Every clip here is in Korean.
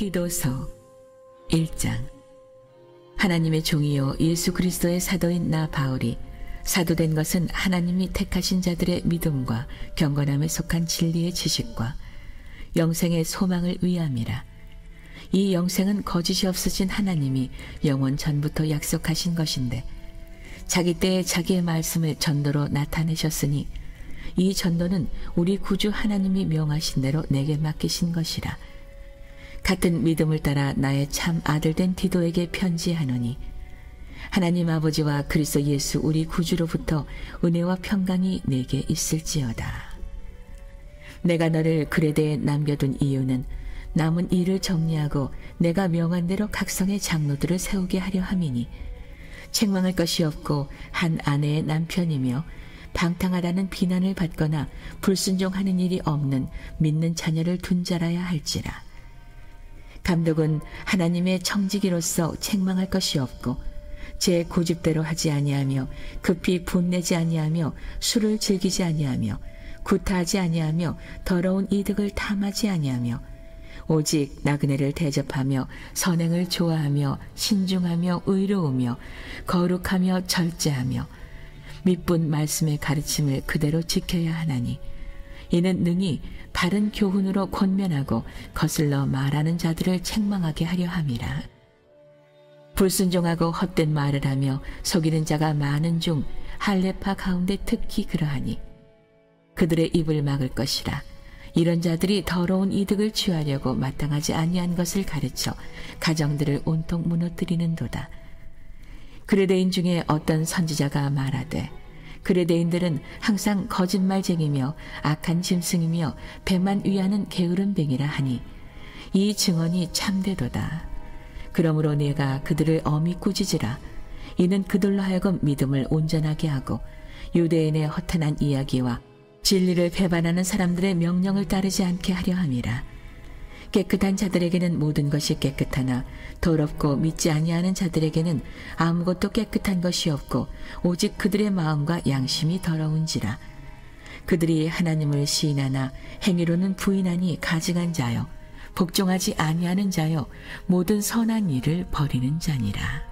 디도서 1장. 하나님의 종이요 예수 그리스도의 사도인 나 바울이 사도된 것은 하나님이 택하신 자들의 믿음과 경건함에 속한 진리의 지식과 영생의 소망을 위함이라. 이 영생은 거짓이 없으신 하나님이 영원 전부터 약속하신 것인데 자기 때에 자기의 말씀을 전도로 나타내셨으니 이 전도는 우리 구주 하나님이 명하신 대로 내게 맡기신 것이라. 같은 믿음을 따라 나의 참 아들된 디도에게 편지하노니 하나님 아버지와 그리스도 예수 우리 구주로부터 은혜와 평강이 내게 있을지어다. 내가 너를 그레데에 남겨둔 이유는 남은 일을 정리하고 내가 명한 대로 각성의 장로들을 세우게 하려 함이니 책망할 것이 없고 한 아내의 남편이며 방탕하다는 비난을 받거나 불순종하는 일이 없는 믿는 자녀를 둔 자라야 할지라. 감독은 하나님의 청지기로서 책망할 것이 없고 제 고집대로 하지 아니하며 급히 분내지 아니하며 술을 즐기지 아니하며 구타하지 아니하며 더러운 이득을 탐하지 아니하며 오직 나그네를 대접하며 선행을 좋아하며 신중하며 의로우며 거룩하며 절제하며 믿분 말씀의 가르침을 그대로 지켜야 하나니 이는 능히 바른 교훈으로 권면하고 거슬러 말하는 자들을 책망하게 하려 함이라. 불순종하고 헛된 말을 하며 속이는 자가 많은 중 할례파 가운데 특히 그러하니 그들의 입을 막을 것이라. 이런 자들이 더러운 이득을 취하려고 마땅하지 아니한 것을 가르쳐 가정들을 온통 무너뜨리는도다. 그레데인 중에 어떤 선지자가 말하되 그레데인들은 항상 거짓말쟁이며 악한 짐승이며 배만 위하는 게으름뱅이라 하니 이 증언이 참되도다. 그러므로 내가 그들을 엄히 꾸짖으라. 이는 그들로 하여금 믿음을 온전하게 하고 유대인의 허탄한 이야기와 진리를 배반하는 사람들의 명령을 따르지 않게 하려 함이라. 깨끗한 자들에게는 모든 것이 깨끗하나 더럽고 믿지 아니하는 자들에게는 아무것도 깨끗한 것이 없고 오직 그들의 마음과 양심이 더러운지라. 그들이 하나님을 시인하나 행위로는 부인하니 가증한 자요 복종하지 아니하는 자요 모든 선한 일을 버리는 자니라.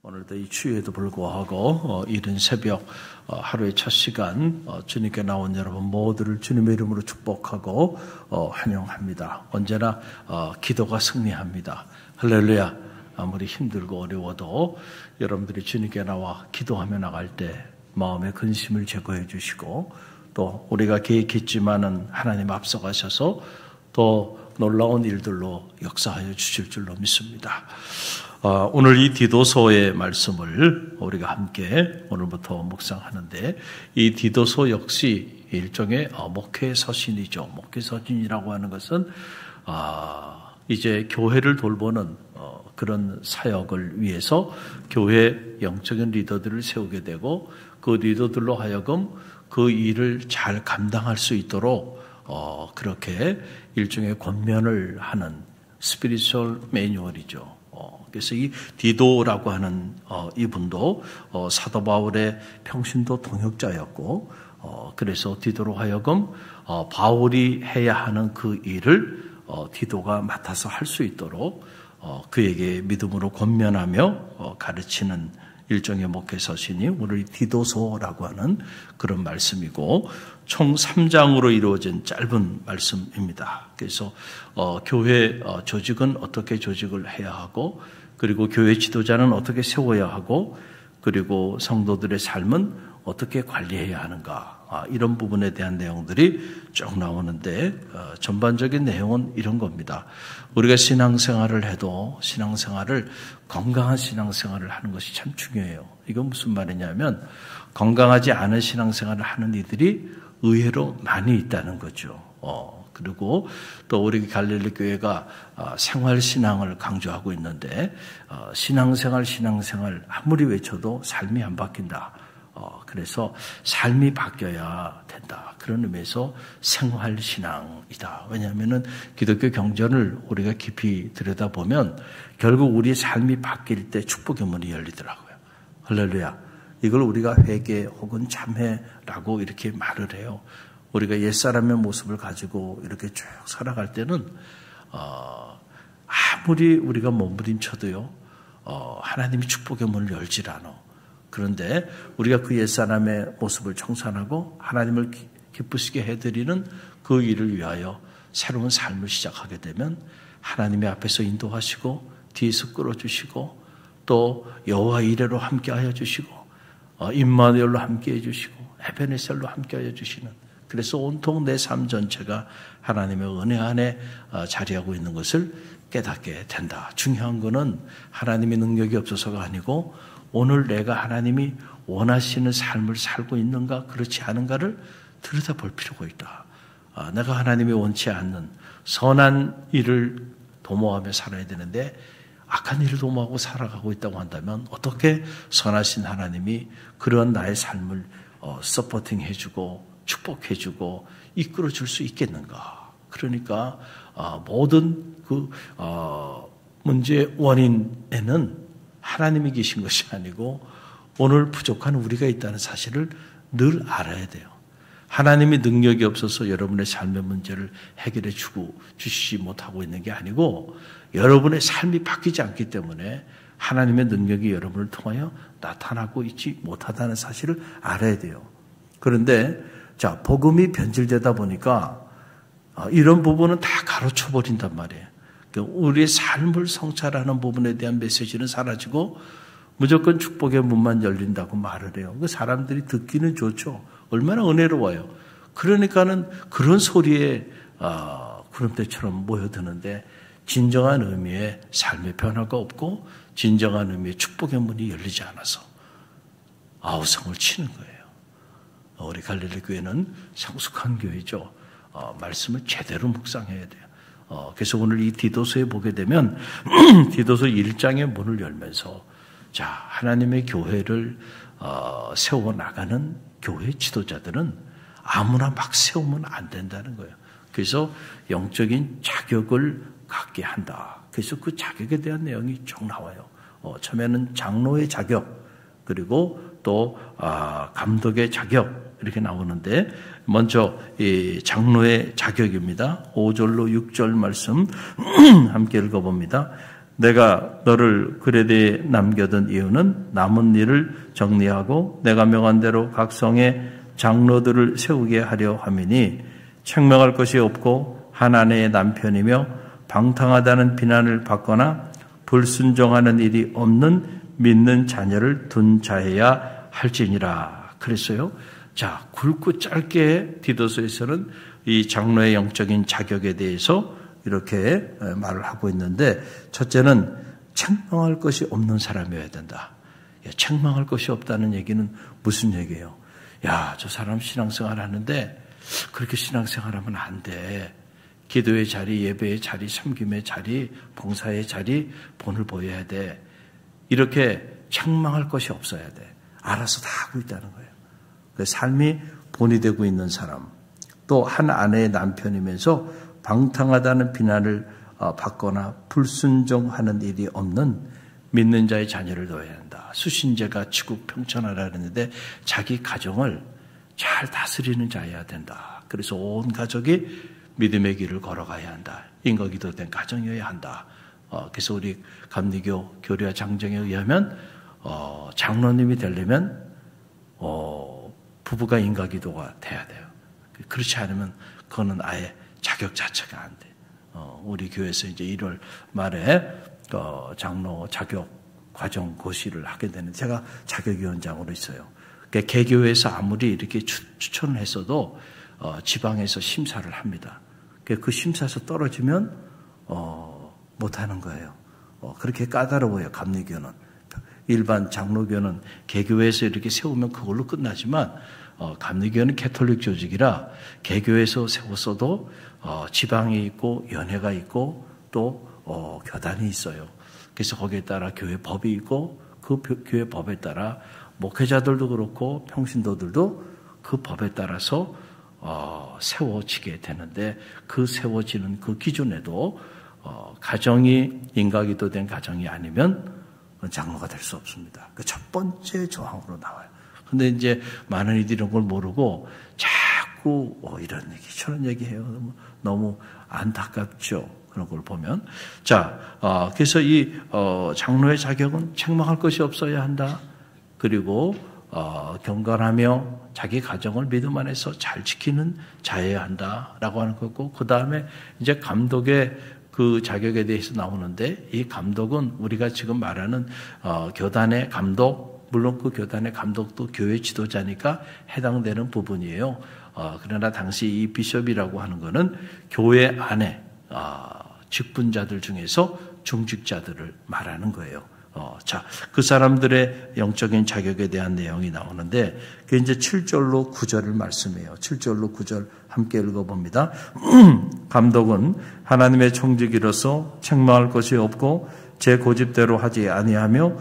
오늘도 이 추위에도 불구하고 이른 새벽 하루의 첫 시간 주님께 나온 여러분 모두를 주님의 이름으로 축복하고 환영합니다. 언제나 기도가 승리합니다. 할렐루야. 아무리 힘들고 어려워도 여러분들이 주님께 나와 기도하며 나갈 때 마음의 근심을 제거해 주시고 또 우리가 계획했지만은 하나님 앞서가셔서 또 놀라운 일들로 역사하여 주실 줄로 믿습니다. 오늘 이 디도서의 말씀을 우리가 함께 오늘부터 묵상하는데 이 디도서 역시 일종의 목회 서신이죠. 목회 서신이라고 하는 것은 이제 교회를 돌보는 그런 사역을 위해서 교회 영적인 리더들을 세우게 되고 그 리더들로 하여금 그 일을 잘 감당할 수 있도록 그렇게 일종의 권면을 하는 스피리추얼 매뉴얼이죠. 그래서 이 디도라고 하는 이분도 사도 바울의 평신도 동역자였고 그래서 디도로 하여금 바울이 해야 하는 그 일을 디도가 맡아서 할 수 있도록 그에게 믿음으로 권면하며 가르치는 일종의 목회 서신이 오늘 디도서라고 하는 그런 말씀이고 총 3장으로 이루어진 짧은 말씀입니다. 그래서 교회 조직은 어떻게 조직을 해야 하고 그리고 교회 지도자는 어떻게 세워야 하고 그리고 성도들의 삶은 어떻게 관리해야 하는가 이런 부분에 대한 내용들이 쭉 나오는데 전반적인 내용은 이런 겁니다. 우리가 신앙생활을 해도 신앙생활을 건강한 신앙생활을 하는 것이 참 중요해요. 이건 무슨 말이냐면 건강하지 않은 신앙생활을 하는 이들이 의외로 많이 있다는 거죠. 그리고 또 우리 갈릴리 교회가 생활신앙을 강조하고 있는데 신앙생활 아무리 외쳐도 삶이 안 바뀐다. 그래서 삶이 바뀌어야 된다. 그런 의미에서 생활신앙이다. 왜냐하면은 기독교 경전을 우리가 깊이 들여다보면 결국 우리의 삶이 바뀔 때 축복의 문이 열리더라고요. 할렐루야. 이걸 우리가 회개 혹은 참회라고 이렇게 말을 해요. 우리가 옛사람의 모습을 가지고 이렇게 쭉 살아갈 때는 아무리 우리가 몸부림쳐도요 하나님이 축복의 문을 열질 않아. 그런데 우리가 그 옛사람의 모습을 청산하고 하나님을 기쁘시게 해드리는 그 일을 위하여 새로운 삶을 시작하게 되면 하나님의 앞에서 인도하시고 뒤에서 끌어주시고 또 여호와 이레로 함께하여 주시고 임마누엘로 함께해 주시고 에베네셀로 함께하여 주시는, 그래서 온통 내 삶 전체가 하나님의 은혜 안에 자리하고 있는 것을 깨닫게 된다. 중요한 것은 하나님의 능력이 없어서가 아니고 오늘 내가 하나님이 원하시는 삶을 살고 있는가 그렇지 않은가를 들여다볼 필요가 있다. 내가 하나님이 원치 않는 선한 일을 도모하며 살아야 되는데 악한 일을 도모하고 살아가고 있다고 한다면 어떻게 선하신 하나님이 그런 나의 삶을 서포팅 해주고 축복해주고 이끌어줄 수 있겠는가. 그러니까 모든 그 문제의 원인에는 하나님이 계신 것이 아니고 오늘 부족한 우리가 있다는 사실을 늘 알아야 돼요. 하나님이 능력이 없어서 여러분의 삶의 문제를 해결해 주시지 못하고 있는 게 아니고 여러분의 삶이 바뀌지 않기 때문에 하나님의 능력이 여러분을 통하여 나타나고 있지 못하다는 사실을 알아야 돼요. 그런데 자, 복음이 변질되다 보니까 이런 부분은 다 가로쳐 버린단 말이에요. 우리의 삶을 성찰하는 부분에 대한 메시지는 사라지고 무조건 축복의 문만 열린다고 말을 해요. 그 사람들이 듣기는 좋죠. 얼마나 은혜로워요. 그러니까는 그런 소리에 구름대처럼 모여드는데 진정한 의미의 삶의 변화가 없고 진정한 의미의 축복의 문이 열리지 않아서 아우성을 치는 거예요. 우리 갈릴리 교회는 성숙한 교회죠. 말씀을 제대로 묵상해야 돼요. 그래서 오늘 이 디도서에 보게 되면 디도서 1장의 문을 열면서 자, 하나님의 교회를 세워나가는 교회 지도자들은 아무나 막 세우면 안 된다는 거예요. 그래서 영적인 자격을 갖게 한다. 그래서 그 자격에 대한 내용이 쭉 나와요. 처음에는 장로의 자격, 그리고 또 감독의 자격 이렇게 나오는데 먼저 이 장로의 자격입니다. 5절로 6절 말씀 함께 읽어봅니다. 내가 너를 그레데에 남겨둔 이유는 남은 일을 정리하고 내가 명한 대로 각 성에 장로들을 세우게 하려 함이니 책망할 것이 없고 한 아내의 남편이며 방탕하다는 비난을 받거나 불순종하는 일이 없는 믿는 자녀를 둔 자여야 할지니라. 그랬어요. 자, 굵고 짧게 디도서에서는 이 장로의 영적인 자격에 대해서 이렇게 말을 하고 있는데 첫째는 책망할 것이 없는 사람이어야 된다. 책망할 것이 없다는 얘기는 무슨 얘기예요? 야, 저 사람 신앙생활 하는데 그렇게 신앙생활하면 안 돼. 기도의 자리, 예배의 자리, 섬김의 자리, 봉사의 자리 본을 보여야 돼. 이렇게 책망할 것이 없어야 돼. 알아서 다 하고 있다는 거예요. 삶이 본이 되고 있는 사람, 또 한 아내의 남편이면서 방탕하다는 비난을 받거나 불순종하는 일이 없는 믿는 자의 자녀를 둬야 한다. 수신제가 지국 평천하라 그랬는데 자기 가정을 잘 다스리는 자여야 된다. 그래서 온 가족이 믿음의 길을 걸어가야 한다. 인과기도된 가정이어야 한다. 그래서 우리 감리교 교리와 장정에 의하면 장로님이 되려면 부부가 인과기도가 돼야 돼요. 그렇지 않으면 그거는 아예 자격 자체가 안 돼. 우리 교회에서 이제 1월 말에 장로 자격 과정 고시를 하게 되는 제가 자격위원장으로 있어요. 그러니까 개교회에서 아무리 이렇게 추천을 했어도 지방에서 심사를 합니다. 그 심사에서 떨어지면 못하는 거예요. 그렇게 까다로워요. 감리교는. 일반 장로교는 개교회에서 이렇게 세우면 그걸로 끝나지만 감리교는 캐톨릭 조직이라 개교에서 세웠어도 지방이 있고 연회가 있고 또 교단이 있어요. 그래서 거기에 따라 교회 법이 있고 그 교회 법에 따라 목회자들도 그렇고 평신도들도 그 법에 따라서 세워지게 되는데 그 세워지는 그 기준에도 가정이 인과기도된 가정이 아니면 장로가 될 수 없습니다. 그 첫 번째 조항으로 나와요. 근데 이제 많은 이들이 이런 걸 모르고 자꾸 아이고 이런 얘기 저런 얘기해요. 너무 안타깝죠. 그런 걸 보면 자 그래서 이 장로의 자격은 책망할 것이 없어야 한다. 그리고 경건하며 자기 가정을 믿음 안에서 잘 지키는 자여야 한다라고 하는 거고 그 다음에 이제 감독의 그 자격에 대해서 나오는데 이 감독은 우리가 지금 말하는 교단의 감독 물론 그 교단의 감독도 교회 지도자니까 해당되는 부분이에요. 그러나 당시 이 비숍이라고 하는 거는 교회 안에 직분자들 중에서 중직자들을 말하는 거예요. 자, 그 사람들의 영적인 자격에 대한 내용이 나오는데, 그 이제 7절로 9절을 말씀해요. 7절로 9절 함께 읽어봅니다. 감독은 하나님의 총직이로서 책망할 것이 없고, 제 고집대로 하지 아니하며,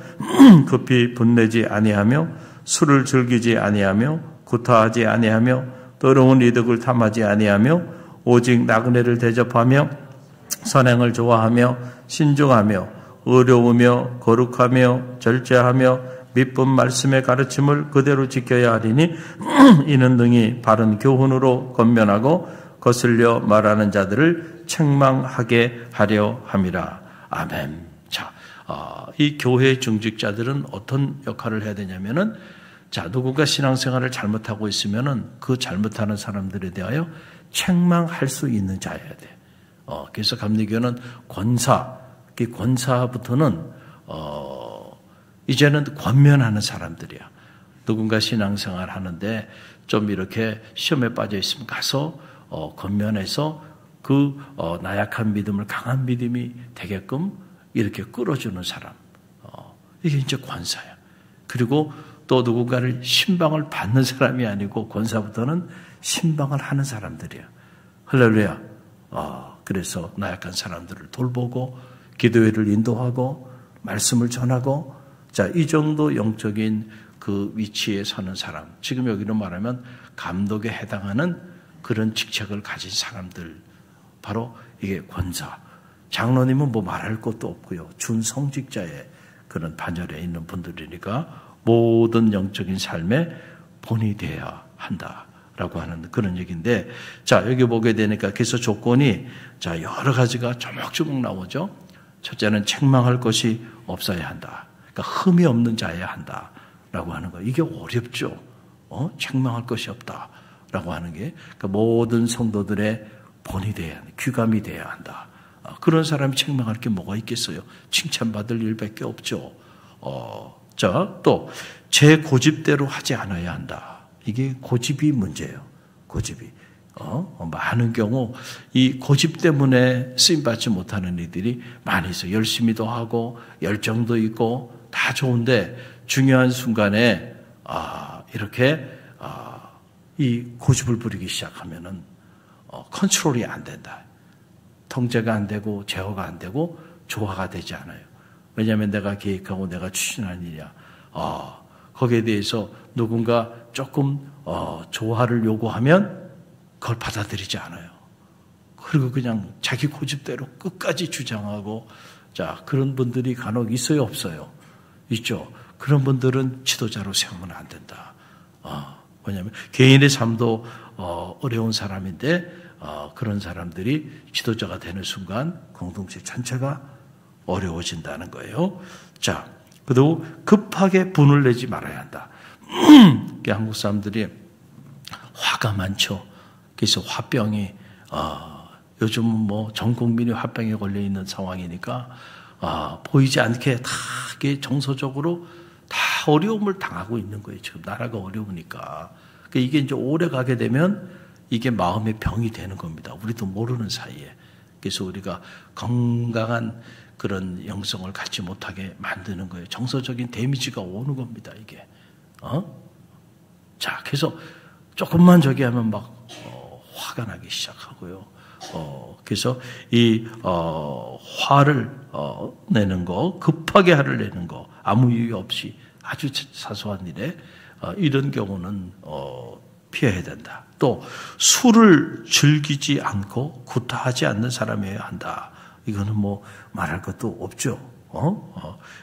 급히 분내지 아니하며, 술을 즐기지 아니하며, 구타하지 아니하며, 더러운 이득을 탐하지 아니하며, 오직 나그네를 대접하며, 선행을 좋아하며, 신중하며, 의로우며 거룩하며 절제하며 믿음 말씀의 가르침을 그대로 지켜야 하리니 이는 등이 바른 교훈으로 권면하고 거슬려 말하는 자들을 책망하게 하려 함이라. 아멘. 자, 이 교회 중직자들은 어떤 역할을 해야 되냐면은 자, 누군가 신앙생활을 잘못하고 있으면은 그 잘못하는 사람들에 대하여 책망할 수 있는 자여야 돼. 그래서 감리교는 권사부터는 이제는 권면하는 사람들이야. 누군가 신앙생활 하는데 좀 이렇게 시험에 빠져 있으면 가서 권면해서 그 나약한 믿음을 강한 믿음이 되게끔 이렇게 끌어주는 사람. 이게 이제 권사야. 그리고 또 누군가를 신방을 받는 사람이 아니고 권사부터는 신방을 하는 사람들이야. 할렐루야. 그래서 나약한 사람들을 돌보고 기도회를 인도하고 말씀을 전하고 자, 이 정도 영적인 그 위치에 서는 사람. 지금 여기로 말하면 감독에 해당하는 그런 직책을 가진 사람들. 바로 이게 권사. 장로님은 뭐 말할 것도 없고요. 준성직자의 그런 반열에 있는 분들이니까 모든 영적인 삶에 본이 되어야 한다라고 하는 그런 얘기인데 자, 여기 보게 되니까 그래서 조건이 자, 여러 가지가 조목조목 나오죠. 첫째는 책망할 것이 없어야 한다. 그러니까 흠이 없는 자여야 한다라고 하는 거. 이게 어렵죠. 책망할 것이 없다라고 하는 게 그러니까 모든 성도들의 본이 돼야 한다. 귀감이 돼야 한다. 그런 사람이 책망할 게 뭐가 있겠어요? 칭찬받을 일밖에 없죠. 자, 또 제 고집대로 하지 않아야 한다. 이게 고집이 문제예요. 고집이. 많은 경우 이 고집 때문에 쓰임받지 못하는 이들이 많이 있어요. 열심히도 하고 열정도 있고 다 좋은데 중요한 순간에 이렇게 이 고집을 부리기 시작하면은 컨트롤이 안 된다. 통제가 안 되고 제어가 안 되고 조화가 되지 않아요. 왜냐하면 내가 계획하고 내가 추진한 일이야. 거기에 대해서 누군가 조금 조화를 요구하면 그걸 받아들이지 않아요. 그리고 그냥 자기 고집대로 끝까지 주장하고 자, 그런 분들이 간혹 있어요, 없어요? 있죠. 그런 분들은 지도자로 세우면 안 된다. 왜냐하면 개인의 삶도 어려운 사람인데 그런 사람들이 지도자가 되는 순간 공동체 전체가 어려워진다는 거예요. 자, 그리고 급하게 분을 내지 말아야 한다. 한국 사람들이 화가 많죠. 그래서 화병이 요즘은 뭐 전 국민이 화병에 걸려 있는 상황이니까 보이지 않게 다 이게 정서적으로 다 어려움을 당하고 있는 거예요. 지금 나라가 어려우니까. 이게 이제 오래 가게 되면 이게 마음의 병이 되는 겁니다. 우리도 모르는 사이에. 그래서 우리가 건강한 그런 영성을 갖지 못하게 만드는 거예요. 정서적인 데미지가 오는 겁니다. 이게. 자, 그래서 조금만 저기 하면 막 화가 나기 시작하고요. 그래서 이 화를 내는 거, 급하게 화를 내는 거, 아무 이유 없이 아주 사소한 일에 이런 경우는 피해야 된다. 또 술을 즐기지 않고 구타하지 않는 사람이어야 한다. 이거는 뭐 말할 것도 없죠.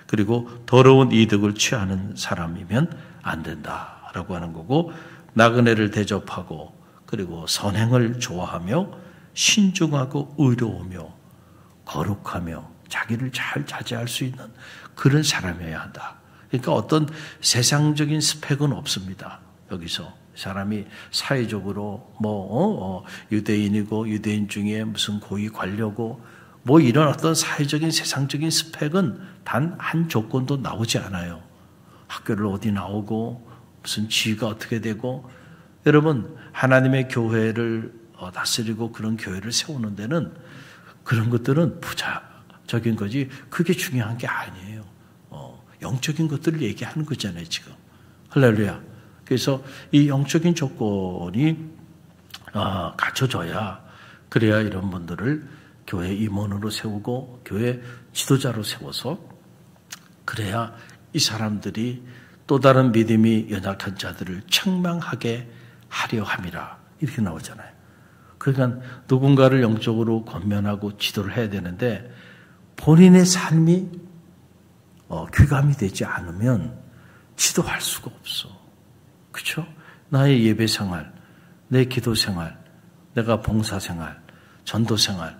그리고 더러운 이득을 취하는 사람이면 안 된다라고 하는 거고 나그네를 대접하고 그리고 선행을 좋아하며 신중하고 의로우며 거룩하며 자기를 잘 자제할 수 있는 그런 사람이어야 한다. 그러니까 어떤 세상적인 스펙은 없습니다. 여기서 사람이 사회적으로 유대인이고 유대인 중에 무슨 고위 관료고 이런 어떤 사회적인 세상적인 스펙은 단 한 조건도 나오지 않아요. 학교를 어디 나오고 무슨 지위가 어떻게 되고 여러분 하나님의 교회를 다스리고 그런 교회를 세우는 데는 그런 것들은 부자적인 거지 그게 중요한 게 아니에요. 영적인 것들을 얘기하는 거잖아요 지금. 할렐루야. 그래서 이 영적인 조건이 갖춰져야 그래야 이런 분들을 교회 임원으로 세우고 교회 지도자로 세워서 그래야 이 사람들이 또 다른 믿음이 연약한 자들을 책망하게 하려 함이라 이렇게 나오잖아요. 그러니까 누군가를 영적으로 권면하고 지도를 해야 되는데 본인의 삶이 귀감이 되지 않으면 지도할 수가 없어. 그렇죠? 나의 예배 생활, 내 기도 생활, 내가 봉사 생활, 전도 생활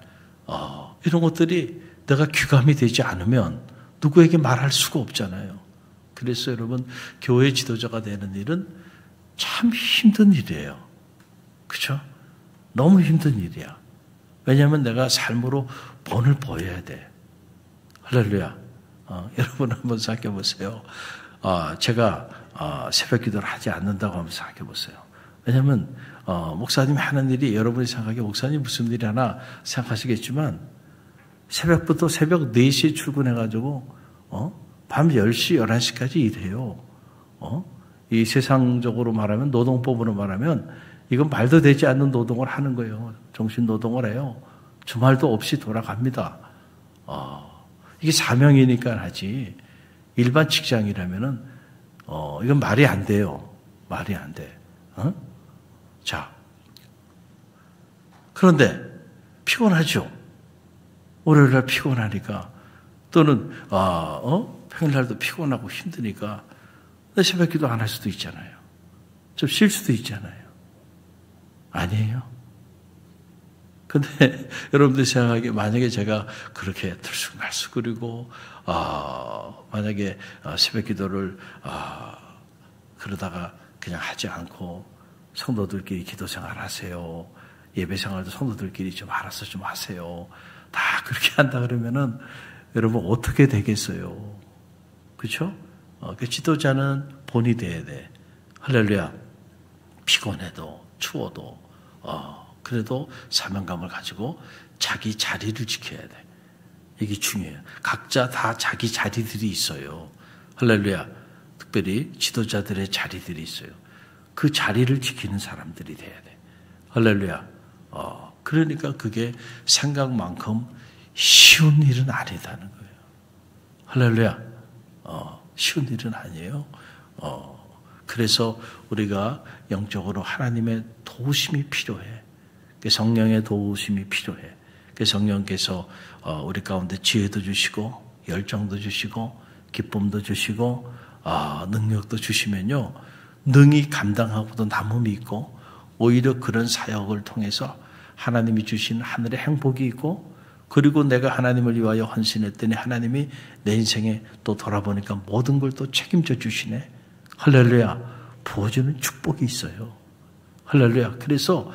이런 것들이 내가 귀감이 되지 않으면 누구에게 말할 수가 없잖아요. 그래서 여러분 교회 지도자가 되는 일은 참 힘든 일이에요. 그렇죠? 너무 힘든 일이야. 왜냐하면 내가 삶으로 본을 보여야 돼. 할렐루야. 여러분 한번 생각해 보세요. 제가 새벽 기도를 하지 않는다고 한번 생각해 보세요. 왜냐하면 목사님이 하는 일이 여러분이 생각하기에 목사님 무슨 일이 하나 생각하시겠지만 새벽부터 새벽 4시에 출근해가지고 밤 10시, 11시까지 일해요. 이 세상적으로 말하면 노동법으로 말하면 이건 말도 되지 않는 노동을 하는 거예요. 정신 노동을 해요. 주말도 없이 돌아갑니다. 이게 사명이니까 하지. 일반 직장이라면은 이건 말이 안 돼요. 말이 안 돼. 자, 그런데 피곤하죠. 월요일날 피곤하니까 또는 평일날도 피곤하고 힘드니까 새벽 기도 안 할 수도 있잖아요. 좀 쉴 수도 있잖아요. 아니에요. 근데 여러분들 생각하기에 만약에 제가 그렇게 들쑥날쑥거리고 만약에 새벽 기도를 그러다가 그냥 하지 않고 성도들끼리 기도 생활 하세요. 예배 생활도 성도들끼리 좀 알아서 좀 하세요. 다 그렇게 한다 그러면은 여러분 어떻게 되겠어요? 그렇죠? 그 지도자는 본이 돼야 돼. 할렐루야. 피곤해도 추워도 그래도 사명감을 가지고 자기 자리를 지켜야 돼. 이게 중요해요. 각자 다 자기 자리들이 있어요. 할렐루야. 특별히 지도자들의 자리들이 있어요. 그 자리를 지키는 사람들이 돼야 돼. 할렐루야. 그러니까 그게 생각만큼 쉬운 일은 아니다는 거예요. 할렐루야. 쉬운 일은 아니에요. 그래서 우리가 영적으로 하나님의 도우심이 필요해. 성령의 도우심이 필요해. 성령께서 우리 가운데 지혜도 주시고 열정도 주시고 기쁨도 주시고 능력도 주시면요. 능히 감당하고도 남음이 있고 오히려 그런 사역을 통해서 하나님이 주신 하늘의 행복이 있고 그리고 내가 하나님을 위하여 헌신했더니 하나님이 내 인생에 또 돌아보니까 모든 걸 또 책임져 주시네. 할렐루야. 부어주는 축복이 있어요. 할렐루야. 그래서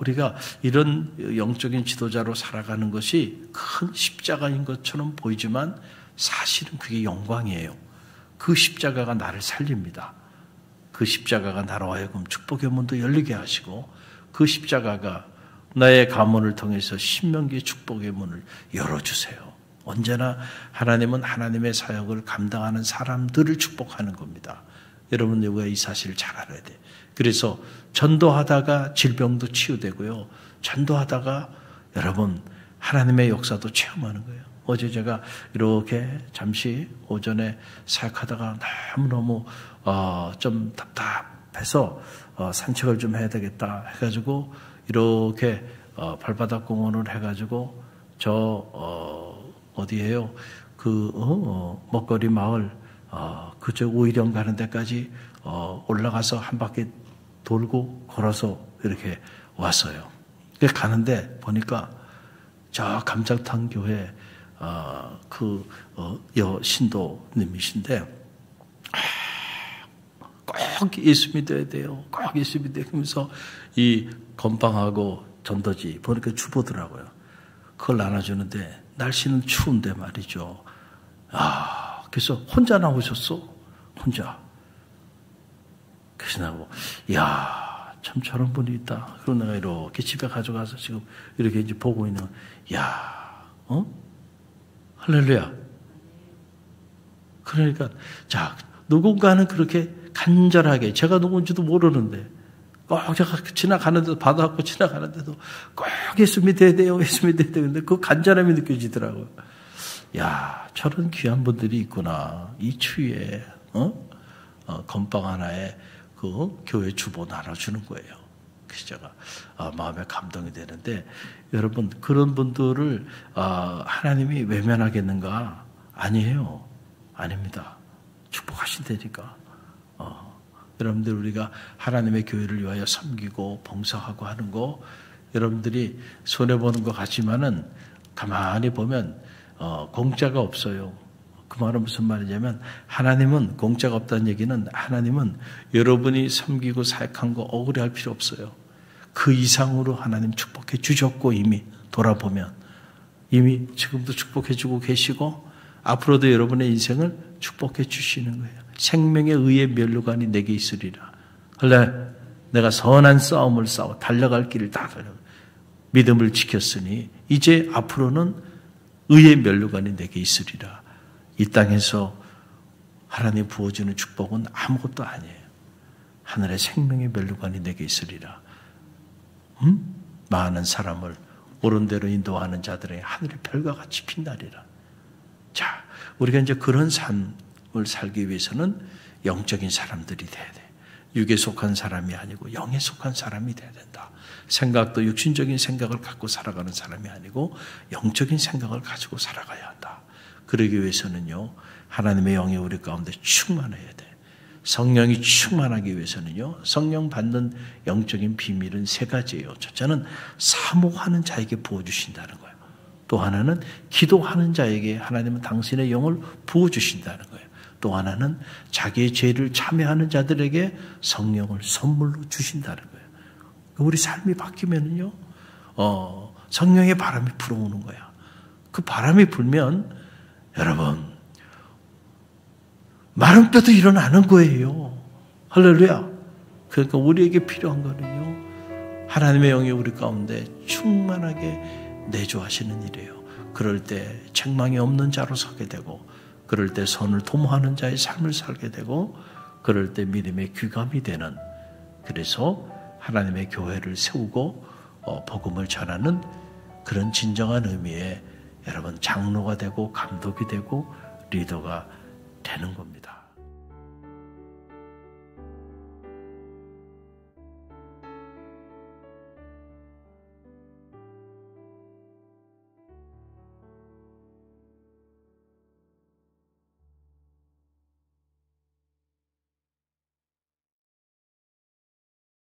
우리가 이런 영적인 지도자로 살아가는 것이 큰 십자가인 것처럼 보이지만 사실은 그게 영광이에요. 그 십자가가 나를 살립니다. 그 십자가가 나로 하여금 축복의 문도 열리게 하시고 그 십자가가 나의 가문을 통해서 신명기의 축복의 문을 열어주세요. 언제나 하나님은 하나님의 사역을 감당하는 사람들을 축복하는 겁니다. 여러분 우리가 이 사실을 잘 알아야 돼. 그래서 전도하다가 질병도 치유되고요. 전도하다가 여러분 하나님의 역사도 체험하는 거예요. 어제 제가 이렇게 잠시 오전에 사역하다가 너무너무 좀 답답해서 산책을 좀 해야 되겠다 해가지고 이렇게 발바닥 공원을 해가지고 어디에요? 먹거리 마을 그쪽 우이령 가는 데까지 올라가서 한 바퀴 돌고 걸어서 이렇게 왔어요. 가는데 보니까 저 감자탕 교회 신도님이신데 꼭 예수 믿어야 돼요. 꼭 예수 믿어야 돼요. 그러면서 이 건빵하고 전도지 보니까 주보더라고요. 그걸 나눠주는데 날씨는 추운데 말이죠. 그래서 혼자 나오셨어. 혼자. 그래서 나고, 참 저런 분이 있다. 그리고 내가 이렇게 집에 가져가서 지금 이렇게 이제 보고 있는, 할렐루야. 그러니까, 자, 누군가는 그렇게 간절하게, 제가 누군지도 모르는데, 꼭 제가 지나가는데도, 받아갖고 지나가는데도 꼭 예수 믿어야 돼요, 예수 믿어야 돼요. 근데 그 간절함이 느껴지더라고요. 저런 귀한 분들이 있구나. 이 추위에, 건빵 하나에 그 교회 주보 나눠주는 거예요. 그래서 제가 마음에 감동이 되는데, 여러분, 그런 분들을 하나님이 외면하겠는가? 아니에요. 아닙니다. 축복하신다니까. 여러분들 우리가 하나님의 교회를 위하여 섬기고 봉사하고 하는 거 여러분들이 손해보는 것 같지만은 가만히 보면 공짜가 없어요. 그 말은 무슨 말이냐면 하나님은 공짜가 없다는 얘기는 하나님은 여러분이 섬기고 사역한 거 억울해할 필요 없어요. 그 이상으로 하나님 축복해 주셨고 이미 돌아보면 이미 지금도 축복해 주고 계시고 앞으로도 여러분의 인생을 축복해 주시는 거예요. 생명의 의의 면류관이 내게 있으리라. 원래 내가 선한 싸움을 싸워 달려갈 길을 다 달려 믿음을 지켰으니 이제 앞으로는 의의 면류관이 내게 있으리라. 이 땅에서 하나님 부어주는 축복은 아무것도 아니에요. 하늘의 생명의 면류관이 내게 있으리라. 많은 사람을 옳은 대로 인도하는 자들의 하늘의 별과 같이 빛나리라. 자, 우리가 이제 그런 삶을 살기 위해서는 영적인 사람들이 돼야 돼. 육에 속한 사람이 아니고 영에 속한 사람이 돼야 된다. 생각도 육신적인 생각을 갖고 살아가는 사람이 아니고 영적인 생각을 가지고 살아가야 한다. 그러기 위해서는요, 하나님의 영이 우리 가운데 충만해야 돼. 성령이 충만하기 위해서는요, 성령 받는 영적인 비밀은 세 가지예요. 첫째는 사모하는 자에게 부어주신다는 거예요. 또 하나는 기도하는 자에게 하나님은 당신의 영을 부어주신다는 거예요. 또 하나는 자기의 죄를 참회하는 자들에게 성령을 선물로 주신다는 거예요. 우리 삶이 바뀌면은요, 성령의 바람이 불어오는 거야. 그 바람이 불면 여러분 마른 뼈도 일어나는 거예요. 할렐루야. 그러니까 우리에게 필요한 거는요, 하나님의 영이 우리 가운데 충만하게 내주하시는 일이에요. 그럴 때 책망이 없는 자로 서게 되고, 그럴 때 선을 도모하는 자의 삶을 살게 되고, 그럴 때 믿음의 귀감이 되는, 그래서 하나님의 교회를 세우고 복음을 전하는 그런 진정한 의미의 여러분 장로가 되고 감독이 되고 리더가 되는 겁니다.